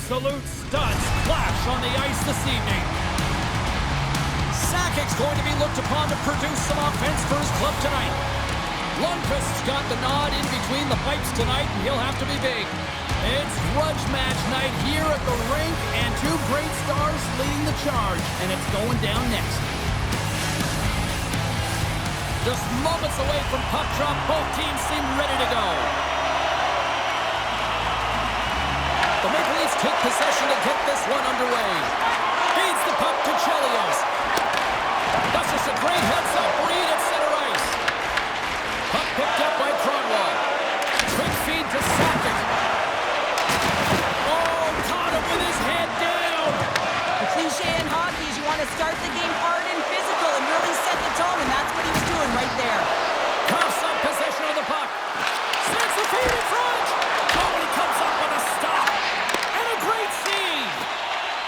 absolute studs clash on the ice this evening. Sakic's going to be looked upon to produce some offense for his club tonight. Lundqvist's got the nod in between the pipes tonight, and he'll have to be big. It's grudge match night here at the rink, and two great stars leading the charge, and it's going down next. Just moments away from puck drop, both teams seem ready to go. The Maple Leafs take possession to get this one underway. Feeds the puck to Chelios. That's just a great heads-up read at center ice. Puck picked up by Cronwall. Quick feed to Sakic. Oh, caught him with his head down. The cliche in hockey is you want to start the game hard and physical and really set the tone, and that's what he was doing right there. Cuffs up possession of the puck. Sends the feed in front. Goalie comes up with a stop. And a great save.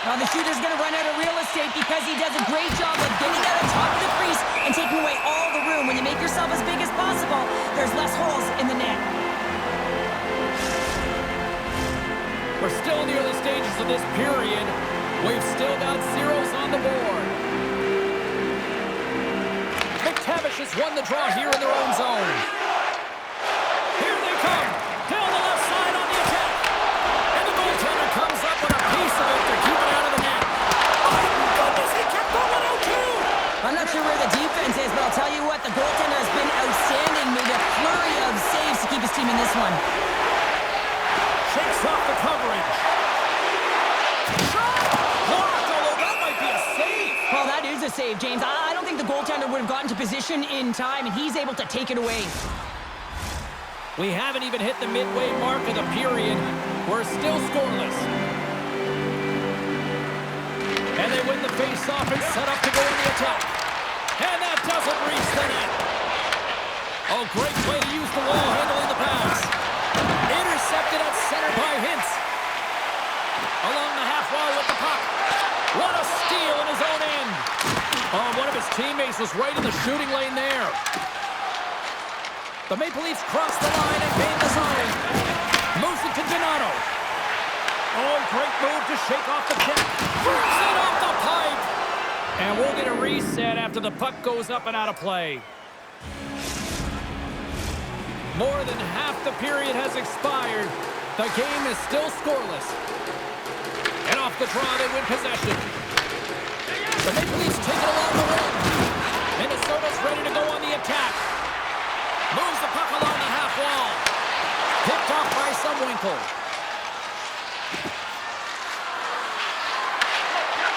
Now the shooter's going to run out of real estate because he does a great job of getting out of top of the crease and taking away all the room. When you make yourself as big as possible, there's less holes in the net. We're still in the early stages of this period. We've still got zeros on the board. McTavish has won the draw here in their own zone. Here they come. Down the left side on the attack. And the goaltender comes up with a piece of it to keep it out of the net. Oh, my goodness, he kept that one out too. I'm not sure where the defense is, but I'll tell you what, the goaltender has been outstanding. Made a flurry of saves to keep his team in this one. Shakes off the coverage. Shot! Blocked, although that might be a save. Well, that is a save, James. I don't think the goaltender would have gotten to position in time, and he's able to take it away. We haven't even hit the midway mark of the period. We're still scoreless. And they win the face-off and set up to go in the attack. And that doesn't reach the net. Oh, great way to use the wall handling the pass. Intercepted at center by Hintz. Along the half wall with the puck. What a steal in his own end. Oh, one of his teammates was right in the shooting lane there. The Maple Leafs cross the line and gain the zone. Moves it to Donato. Oh, great move to shake off the kick. Brings it off the pipe. And we'll get a reset after the puck goes up and out of play. More than half the period has expired. The game is still scoreless. And off the draw, they win possession. The Maple Leafs take it along the wing. Minnesota's ready to go on the attack. Moves the puck along the half wall. Picked off by Sumwinkle.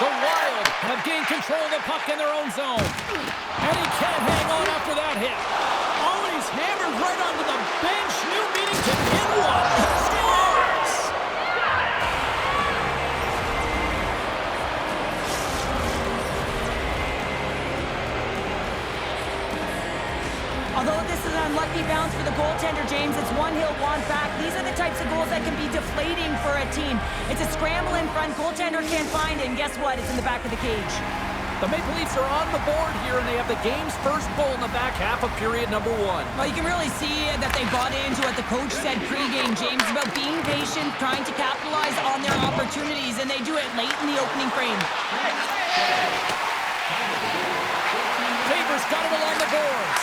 The Wild have gained control of the puck in their own zone. And he can't hang on after that hit. Oh, and he's hammered right onto the bench. New meaning to hit one. Scores! Although this is an unlucky bounce for the goaltender, James, it's one he'll want back. These are the types of goals that can be deflating for a team. It's a scramble in front, goaltender can't find it, and guess what? It's in the back of the cage. The Maple Leafs are on the board here, and they have the game's first goal in the back half of period number one. Well, you can really see that they bought into what the coach said pregame, James, about being patient, trying to capitalize on their opportunities, and they do it late in the opening frame. Faber's got it along the boards.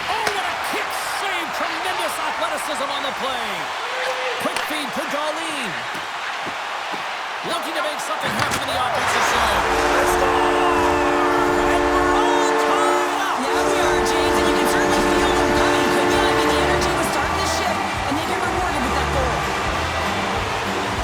Oh, what a kick save. Tremendous athleticism on the play. Quick feed to goalie. Looking to make something happen in the offensive zone. And we're all tied up. Yeah, we are, James, and you can certainly feel them coming. Couldn't you? I mean, the energy was starting to shift, and they've been rewarded with that goal.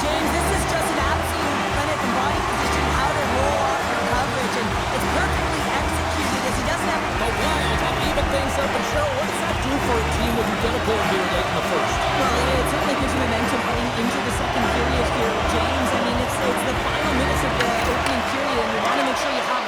James, this is just an absolute clinic and body position, how to roll off your coverage, and it's perfectly executed as he doesn't have... The Wild have even things up, and Cheryl, what does that do for a team when you get a goal here late in the first? Well, it certainly gives you momentum heading into the second period here, James. I mean, it's the final minutes of the opening period, and you want to make sure you have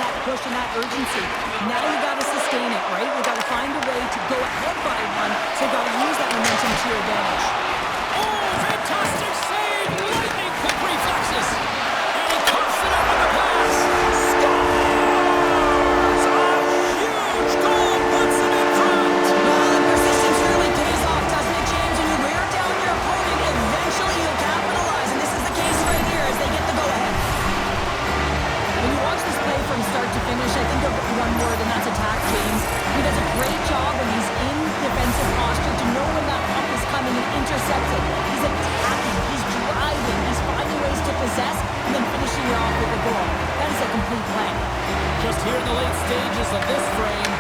this frame.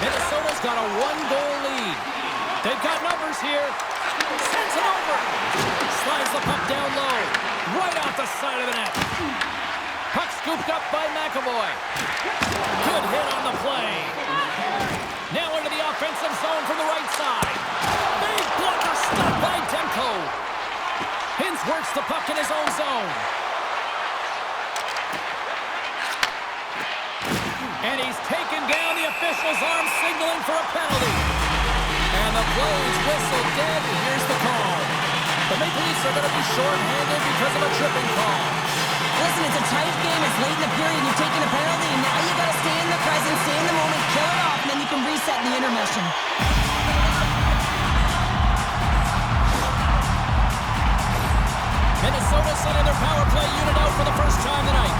Minnesota's got a one-goal lead. They've got numbers here. Sends it over. Slides the puck down low. Right off the side of the net. Puck scooped up by McAvoy. Good hit on the play. Now into the offensive zone from the right side. Big blocker stopped by Demko. Hintz works the puck in his own zone. And he's taken down. The official's arm signaling for a penalty. And the play's whistle dead. Here's the call. The Maple Leafs are going to be short-handed because of a tripping call. Listen, it's a tight game. It's late in the period. You've taken a penalty. Now you got to stay in the present, stay in the moment, kill it off, and then you can reset in the intermission. Minnesota sending their power play unit out for the first time tonight.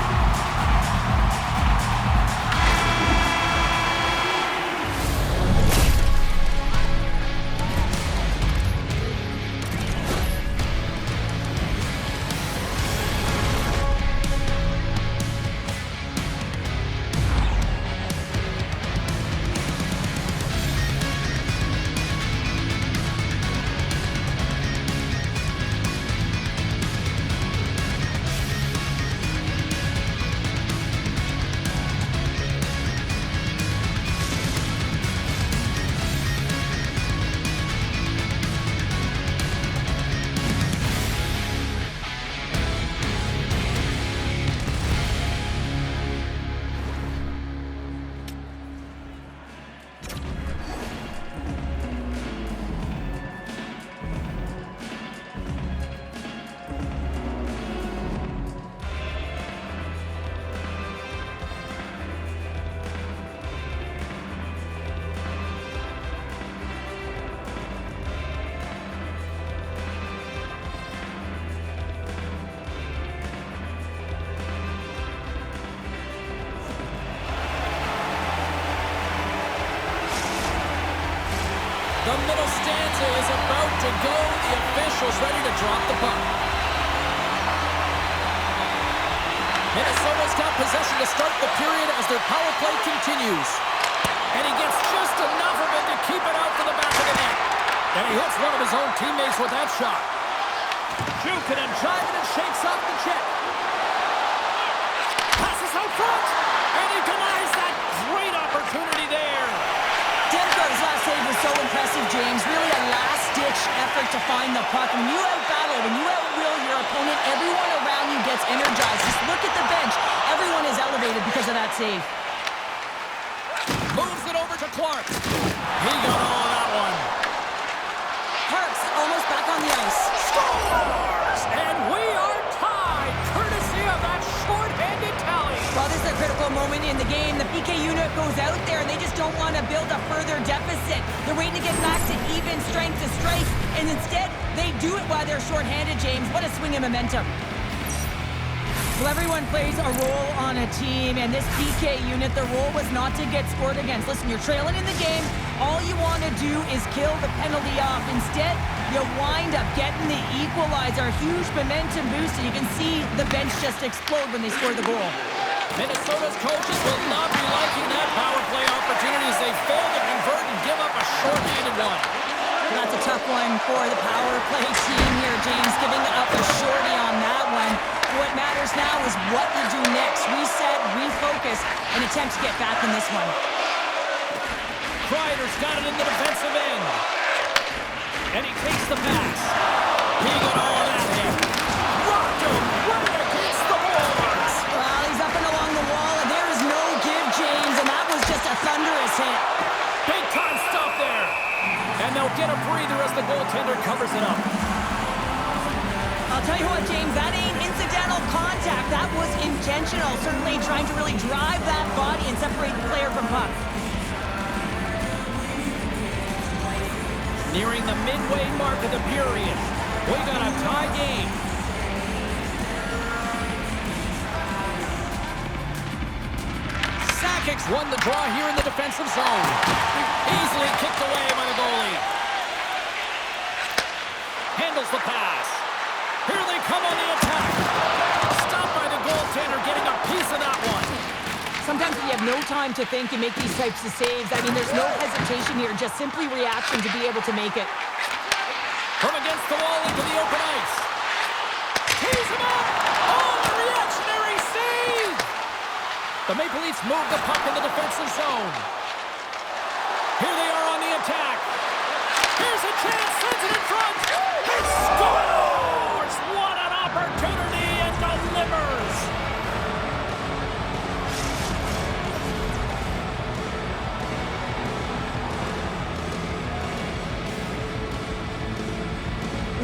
The middle stanza is about to go. The official's ready to drop the puck. Minnesota's got possession to start the period as their power play continues. And he gets just enough of it to keep it out to the back of the net. And he hits one of his own teammates with that shot. Jukin and driving and shakes off the check. Passes out front. And he denies that great opportunity there. Demko's last save was so impressive, James. Really a last-ditch effort to find the puck. When you out-battle, when you out-will your opponent, everyone around you gets energized. Just look at the bench. Everyone is elevated because of that save. Moves it over to Clark. He got all of that one. Parks almost back on the ice. Scores! And we are tied, courtesy of that short-handed tally. Well, this is a critical moment in the game. The PK unit goes out there, and they just don't want to build a further deficit. They're waiting to get back to even strength to strike, and instead, they do it while they're short-handed, James. What a swing of momentum. Well, everyone plays a role on a team, and this PK unit, their role was not to get scored against. Listen, you're trailing in the game. All you want to do is kill the penalty off. Instead, you wind up getting the equalizer. Huge momentum boost, and you can see the bench just explode when they score the goal. Minnesota's coaches will not be liking that power play opportunity as they fail to convert and give up a short-handed one. Well, that's a tough one for the power play team here, James, giving up a shorty on that one. What matters now is what you do next. Reset, refocus, and attempt to get back in this one. Kreider's got it in the defensive end. And he takes the pass. He got all of that hit. Rocked him right against the boards. Well, he's up and along the wall, and there is no give, James, and that was just a thunderous hit. Big time stop there. And they'll get a breather as the goaltender covers it up. I'll tell you what, James, that ain't incidental contact. That was intentional, certainly trying to really drive that body and separate the player from puck. Nearing the midway mark of the period. We got a tie game. Sakic's won the draw here in the defensive zone. Easily kicked away by the goalie. Handles the pass. Here they come on the attack. Stopped by the goaltender, getting a piece of that one. sometimes when you have no time to think and make these types of saves, I mean, there's no hesitation here, just simply reaction to be able to make it. From against the wall into the open ice. Tees him up! Oh, the reactionary save! The Maple Leafs move the puck in the defensive zone. Here they are on the attack. Here's a chance, sends it in front. He scores! What an opportunity, and delivers!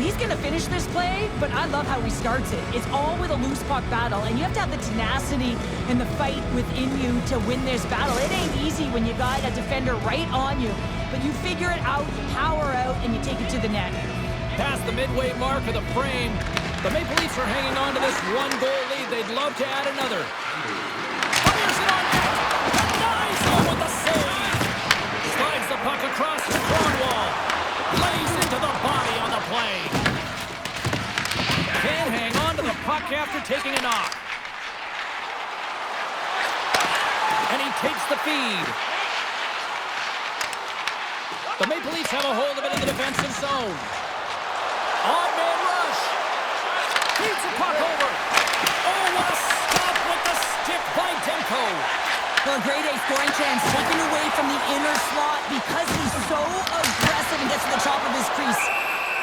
He's going to finish this play, but I love how he starts it. It's all with a loose puck battle, and you have to have the tenacity and the fight within you to win this battle. It ain't easy when you got a defender right on you, but you figure it out, you power out, and you take it to the net. Past the midway mark of the frame, the Maple Leafs are hanging on to this one-goal lead. They'd love to add another. Fires it on net. Denies with the save. Slides the puck across the front wall. Lays into the body on the play. Can't hang on to the puck after taking a knock. And he takes the feed. The Maple Leafs have a hold of it in the defensive zone. On-man rush. Feeds the puck over. Oh, what a stop with the stick by Demko. Well, a grade A scoring chance taken away from the inner slot because he's so aggressive and gets to the top of his crease.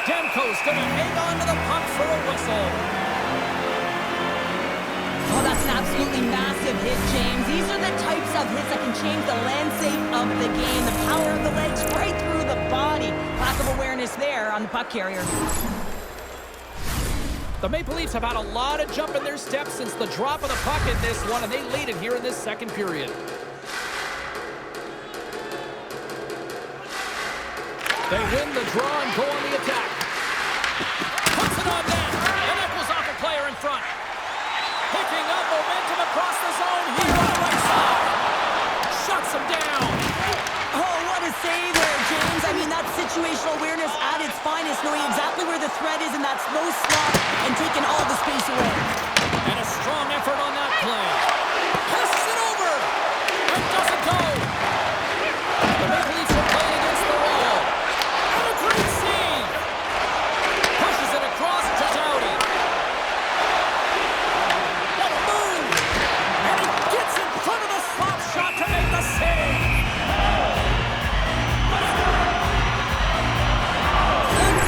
Demko's gonna hang on to the puck for a whistle. Oh, that's an absolutely massive hit, James. These are the types of hits that can change the landscape of the game. The power of the legs right through the body. Lack of awareness there on the puck carrier. The Maple Leafs have had a lot of jump in their steps since the drop of the puck in this one, and they lead it here in this second period. They win the draw and go on the attack. Puts it on net, and that goes off a player in front. Picking up momentum across the zone here on the right side. Shuts him down. Oh, what a save there, James. I mean, that's situational awareness at its finest, knowing exactly where the threat is in that slow slot and taking all the space away. And a strong effort on that play. Passes it over. And doesn't go. The Maple Leafs are playing against the wall. And a great save. Pushes it across to Doughty. What a move. And he gets in front of the slap shot to make the save.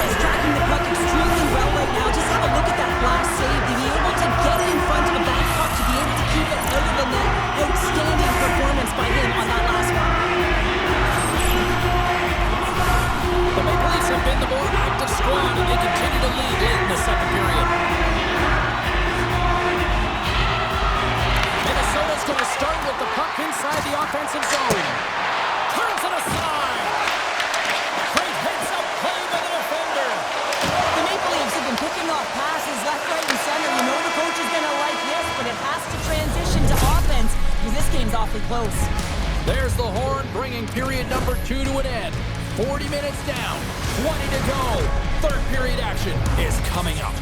Is tracking the puck extremely well right now. Just have a look at that last save. To be able to get in front of that puck, to be able to keep it out of the net. Outstanding performance by him on that last one. The Maple Leafs have been the more active squad, and they continue to lead late in the second period. Minnesota's going to start with the puck inside the offensive zone. Turns it aside. Great heads-up play by the defender. The Maple Leafs have been picking off passes left, right, and center. You know the coach is going to like this, but it has to transition to offense because this game's awfully close. There's the horn, bringing period number 2 to an end. 40 minutes down, 20 to go. Third period action is coming up.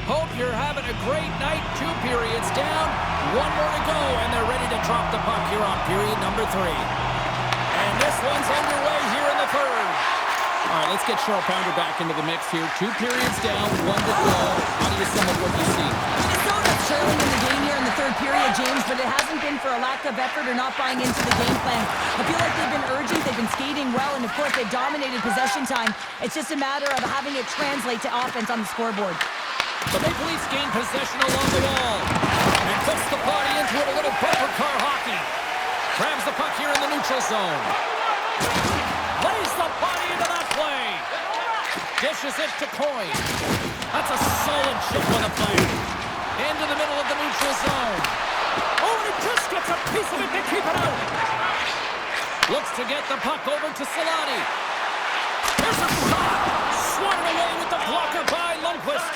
Hope you're having a great night. 2 periods down, 1 more to go, and they're ready to drop the puck here on period number 3. And this one's underway here in the third. All right, let's get Cheryl Pounder back into the mix here. 2 periods down, 1 to go. How do you sum up what you see? Minnesota's trailing in the game here in the third period, James, but it hasn't been for a lack of effort or not buying into the game plan. I feel like they've been urgent, they've been skating well, and of course they've dominated possession time. It's just a matter of having it translate to offense on the scoreboard. The Maple Leafs gain possession along the wall and puts the body into it, a little bumper car hockey. Grabs the puck here in the neutral zone. Lays the body into that play. Dishes it to Coyne. That's a solid chip on the play. Into the middle of the neutral zone. Oh, and he just gets a piece of it to keep it out. Looks to get the puck over to Solani. Here's a shot. Swatted away with the blocker by Lundqvist.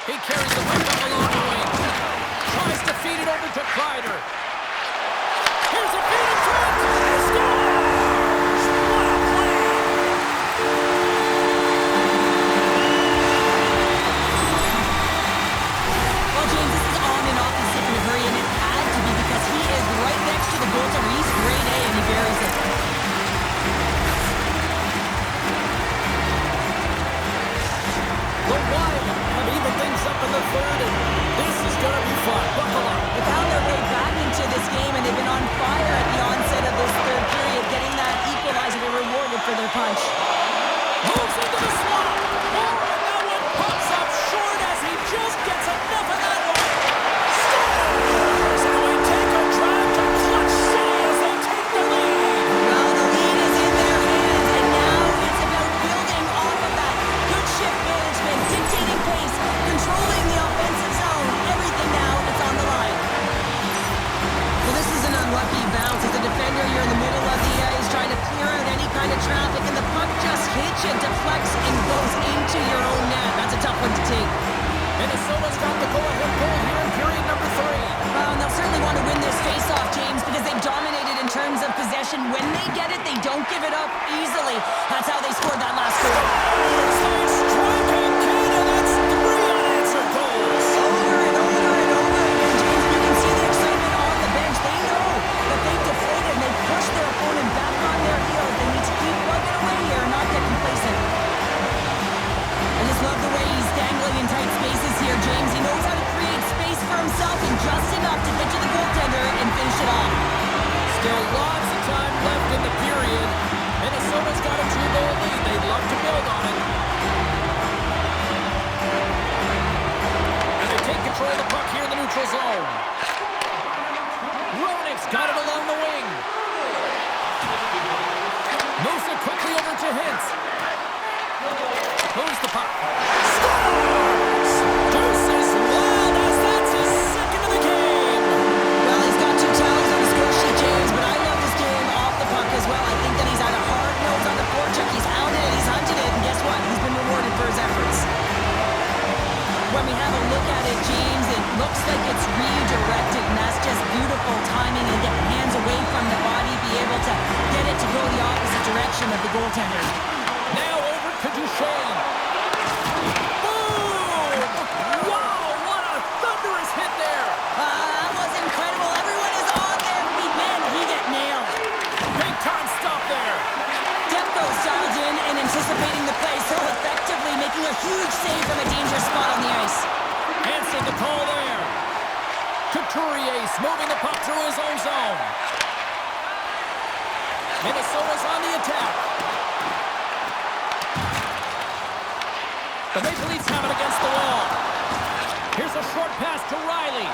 He carries the puck up along the wing. Tries to feed it over to Kreider. Here's a feed in front. He scores! What a play! Well, James, this is on and off the stick in a hurry, and it had to be because he is right next to the goaltender. He's grade A, and he buries it. The Wild have evened things up in the third, and this is going to be fun. Buckle up. They found their way back into this game, and they've been on fire at the onset of this third period, getting that equalizer. They rewarded for their punch. Moves into the slot. Oh, and that one pops up short as he just gets enough of that one. Scores! And we take a drive to Clutch City as they take the lead. Well, the lead is in their hands, and now it's about building off of that. Good shift management, dictating pace, controlling the offensive zone. Everything now, it's on the line. Well, this is an unlucky bounce. As a defender, you're in the middle of the ice trying to clear out any kind of traffic, and the puck just hits you, deflects, and goes into your own net. That's a tough one to take. Minnesota's got the go-ahead goal here in period number 3. Well, and they'll certainly want to win this face-off, James, because they've dominated in terms of possession. When they get it, they don't give it up easily. That's how they scored that last goal. Striking Canada, that's 3 unanswered goals. Over and over and over again, James. You can see the excitement on the bench. They know that they've deflated and they've pushed their opponent back on their heels. They need to keep plugging away here and not get complacent. I just love the way he's dangling in tight spaces here, James. He knows how to create space for himself and just enough to get to the goaltender and finish it off. Still lots of time left in the period. Minnesota's got a 2-goal lead. They'd love to build on it. And they take control of the puck here in the neutral zone. Roenick's got it along the wing. Moves it quickly over to Hintz. Moves the puck. Scores! Deuces Wild as that's his second of the game. Well, he's got 2 talents on the score sheet, James, but I love his game off the puck as well. I think that he's had a hard nose on the forecheck. He's hounded it, he's hunted it, and guess what? He's been rewarded for his efforts. When we have a look at it, James, it looks like it's redirected, and that's just beautiful timing and get the hands away from the body, be able to get it to go the opposite direction of the goaltender. Now over to Duchesne. Boom! Wow, what a thunderous hit there. That was incredible. Everyone is on their feet. Man, he got nailed. Big time stop there. Demko's dialed in and anticipating the play so effectively, making a huge save from a dangerous spot on the ice. Answered the call there. Couturier moving the puck through his own zone. Minnesota's on the attack. The Maple Leafs have it against the wall. Here's a short pass to Riley.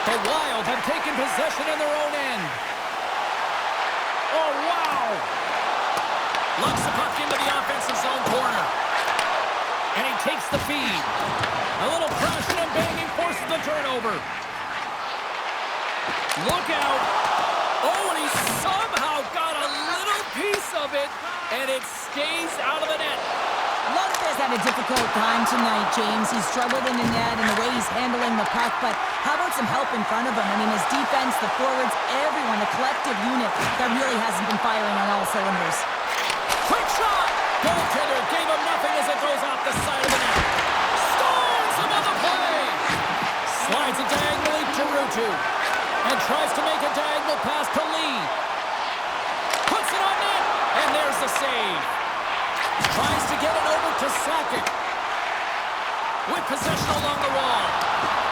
The Wild have taken possession in their own end. Oh, wow! Locks the puck into the offensive zone corner. And he takes the feed. A little crashing and banging forces the turnover. Look out. Oh, and he somehow got a little piece of it, and it stays out of the net. Lundqvist had a difficult time tonight, James. He's struggled in the net and the way he's handling the puck, but how about some help in front of him? I mean, his defense, the forwards, everyone, a collective unit that really hasn't been firing on all cylinders. Quick shot! Goaltender gave him nothing as it goes off the side of the net. Scores another play! Slides it diagonally to Ruutu. And tries to make a diagonal pass to Lee. Puts it on net, and there's the save. Tries to get it over to Sakic. With possession along the wall.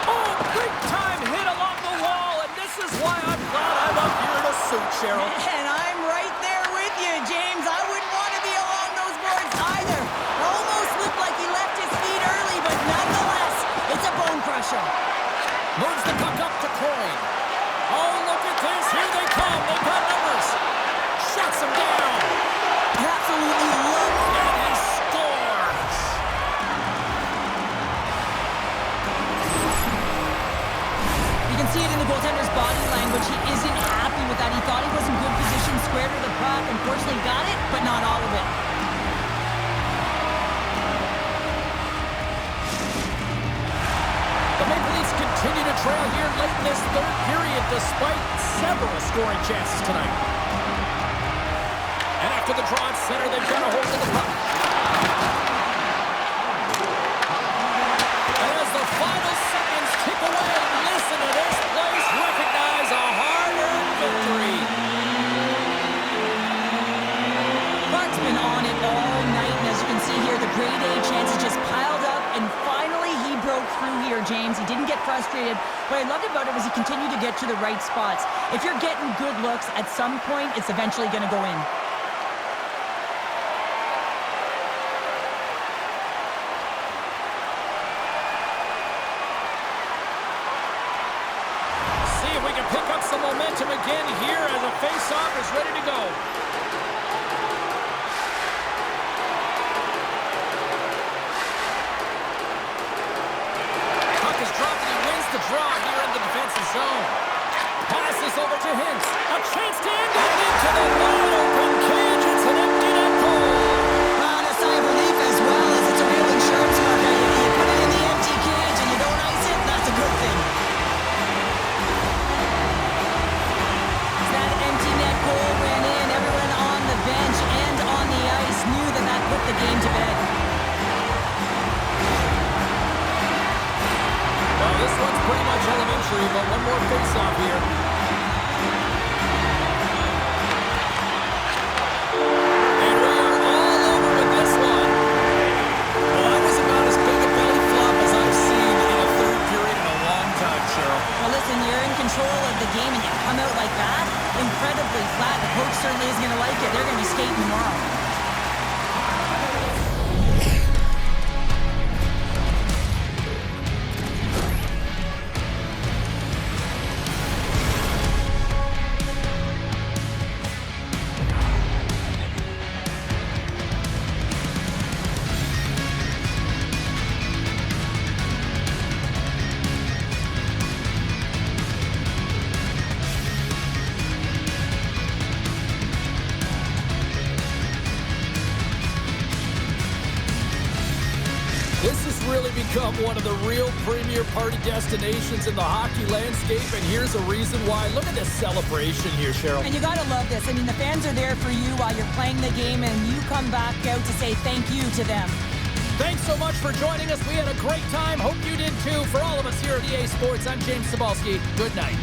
Oh, big time hit along the wall, and this is why I'm glad I'm up here in a suit, Cheryl. And I'm right there with you, James. I wouldn't want to be along those boards either. It almost looked like he left his feet early, but nonetheless, it's a bone crusher. Moves the puck up to Coyne. Oh, look at this. late in this third period despite several scoring chances tonight. And after the draw in center, they've got a hold of the puck. And as the final seconds tick away, listen to this place recognize a hard-earned victory. Clark's been on it all night, and as you can see here, the grade A chances just piled up, and finally he broke through here, James. He didn't get frustrated. What I loved about it was he continued to get to the right spots. If you're getting good looks, at some point, it's eventually going to go in. See if we can pick up some momentum again here as a face-off is ready to go. The draw here in the defensive zone. Passes over to Hintz. A chance to end it into the wide open cage. It's an empty net goal. And a sigh of relief as well, as it's a real insurance marker. You put it in the empty cage and you don't ice it, that's a good thing. That empty net goal went in. Everyone on the bench and on the ice knew that that put the game to bed. Well, this one's pretty much elementary, but one more face-off here. And we are all over with this one. Well, that was about as big a belly flop as I've seen in a third period in a long time, Cheryl. Well, listen, you're in control of the game and you come out like that, incredibly flat. The coach certainly is going to like it. They're going to be skating tomorrow. This has really become one of the real premier party destinations in the hockey landscape, and here's a reason why. Look at this celebration here, Cheryl. And you got to love this. I mean, the fans are there for you while you're playing the game, and you come back out to say thank you to them. Thanks so much for joining us. We had a great time. Hope you did too. For all of us here at EA Sports, I'm James Cybulski. Good night.